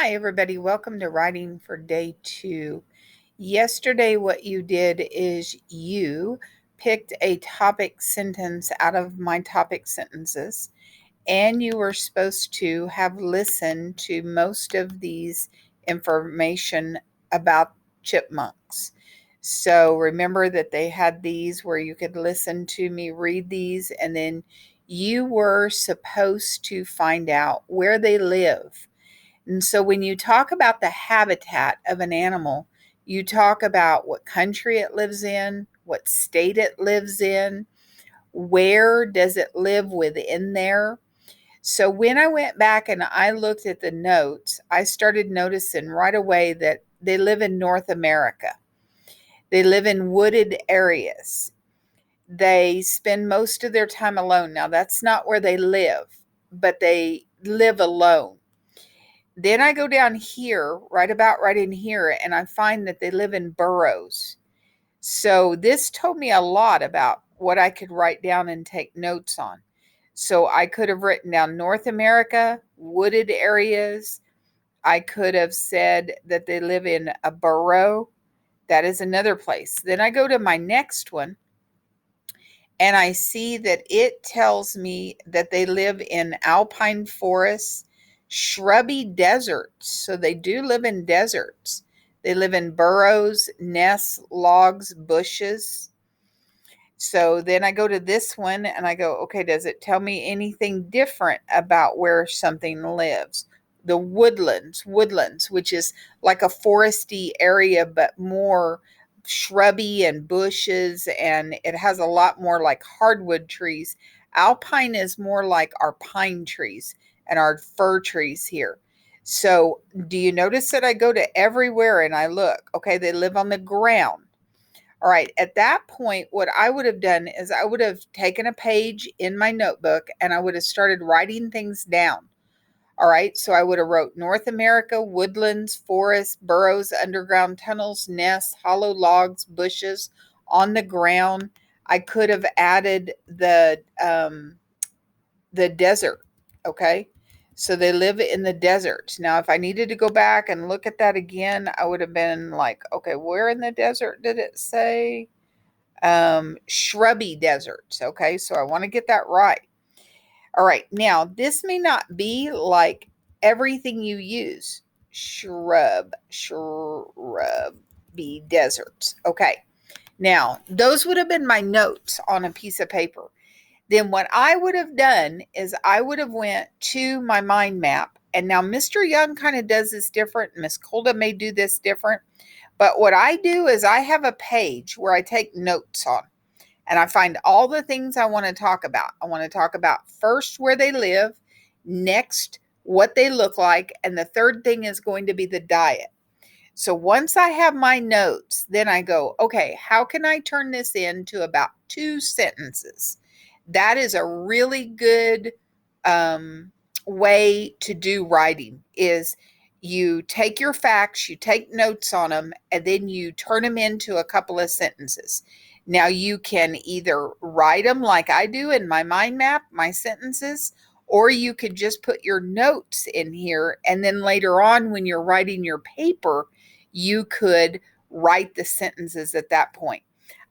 Hi, everybody. Welcome to Writing for Day 2. Yesterday, what you did is you picked a topic sentence out of my topic sentences, and you were supposed to have listened to most of these information about chipmunks. So remember that they had these where you could listen to me read these, and then you were supposed to find out where they live. And so when you talk about the habitat of an animal, you talk about what country it lives in, what state it lives in, where does it live within there. So when I went back and I looked at the notes, I started noticing right away that they live in North America. They live in wooded areas. They spend most of their time alone. Now, that's not where they live, but they live alone. Then I go down here, right in here, and I find that they live in burrows. So this told me a lot about what I could write down and take notes on. So I could have written down North America, wooded areas. I could have said that they live in a burrow. That is another place. Then I go to my next one and I see that it tells me that they live in alpine forests, shrubby deserts. So they do live in deserts. They live in burrows, nests, logs, bushes. So then I go to this one and I go, okay, does it tell me anything different about where something lives? The woodlands, which is like a foresty area, but more shrubby and bushes, and it has a lot more like hardwood trees. Alpine is more like our pine trees and our fir trees here. So do you notice that I go to everywhere and I look? Okay, they live on the ground. All right, at that point, what I would have done is I would have taken a page in my notebook and I would have started writing things down. All right, so I would have wrote North America, woodlands, forests, burrows, underground tunnels, nests, hollow logs, bushes on the ground. I could have added the desert. Okay, so they live in the desert. Now, if I needed to go back and look at that again, I would have been like, okay, where in the desert did it say? Shrubby deserts. Okay, so I want to get that right. All right, now this may not be like everything you use. Shrubby deserts. Okay, now those would have been my notes on a piece of paper. Then what I would have done is I would have went to my mind map. And now Mr. Young kind of does this different. Miss Colda may do this different. But what I do is I have a page where I take notes on and I find all the things I want to talk about. I want to talk about first where they live, next what they look like, and the third thing is going to be the diet. So once I have my notes, then I go, okay, how can I turn this into about 2 sentences? That is a really good way to do writing is you take your facts, you take notes on them, and then you turn them into a couple of sentences. Now you can either write them like I do in my mind map, my sentences, or you could just put your notes in here. And then later on, when you're writing your paper, you could write the sentences at that point.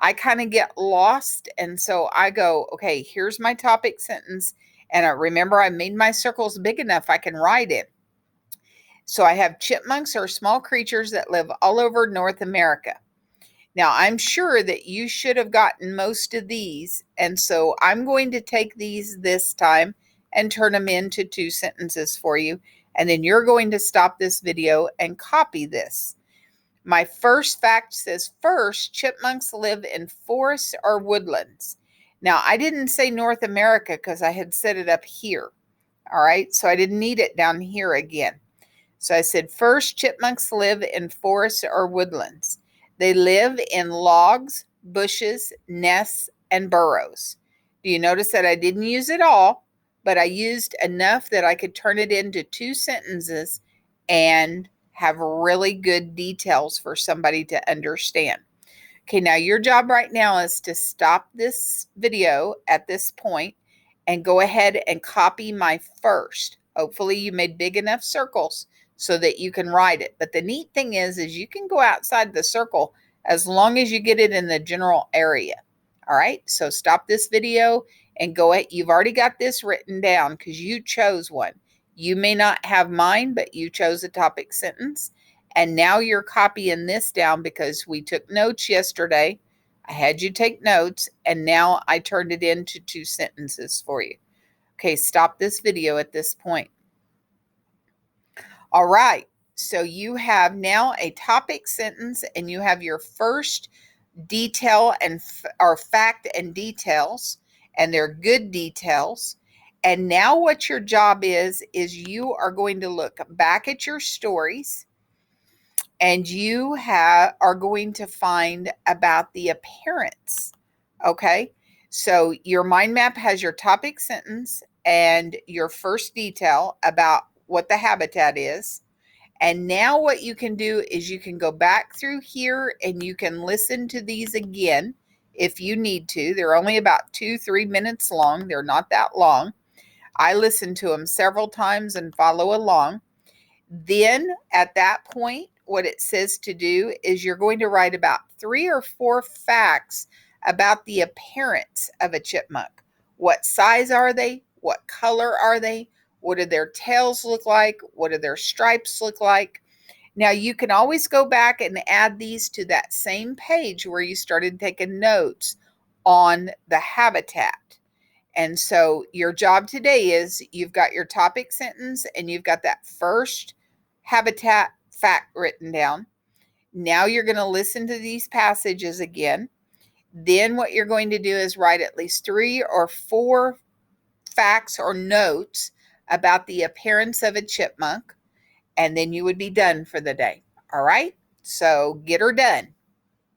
I kind of get lost. And so I go, okay, here's my topic sentence. And I remember I made my circles big enough I can write it. So I have chipmunks are small creatures that live all over North America. Now, I'm sure that you should have gotten most of these. And so I'm going to take these this time and turn them into 2 sentences for you. And then you're going to stop this video and copy this. My first fact says first, chipmunks live in forests or woodlands. Now, I didn't say North America because I had set it up here. All right, so I didn't need it down here again. So I said first, chipmunks live in forests or woodlands. They live in logs, bushes, nests, and burrows. Do you notice that I didn't use it all, but I used enough that I could turn it into 2 sentences and have really good details for somebody to understand. Okay, now your job right now is to stop this video at this point and go ahead and copy my first. Hopefully you made big enough circles so that you can write it. But the neat thing is you can go outside the circle as long as you get it in the general area. All right, so stop this video and go ahead. You've already got this written down because you chose one. You may not have mine, but you chose a topic sentence. And now you're copying this down because we took notes yesterday. I had you take notes, and now I turned it into 2 sentences for you. Okay, stop this video at this point. All right, so you have now a topic sentence, and you have your first detail or fact and details, and they're good details. And now what your job is you are going to look back at your stories, and you are going to find about the appearance. Okay, so your mind map has your topic sentence and your first detail about what the habitat is. And now what you can do is you can go back through here and you can listen to these again if you need to. They're only about 2-3 minutes long. They're not that long. I listen to them several times and follow along. Then at that point, what it says to do is you're going to write about 3 or 4 facts about the appearance of a chipmunk. What size are they? What color are they? What do their tails look like? What do their stripes look like? Now, you can always go back and add these to that same page where you started taking notes on the habitat. And so your job today is you've got your topic sentence and you've got that first habitat fact written down. Now you're going to listen to these passages again. Then what you're going to do is write at least 3 or 4 facts or notes about the appearance of a chipmunk, and then you would be done for the day. All right, so get her done.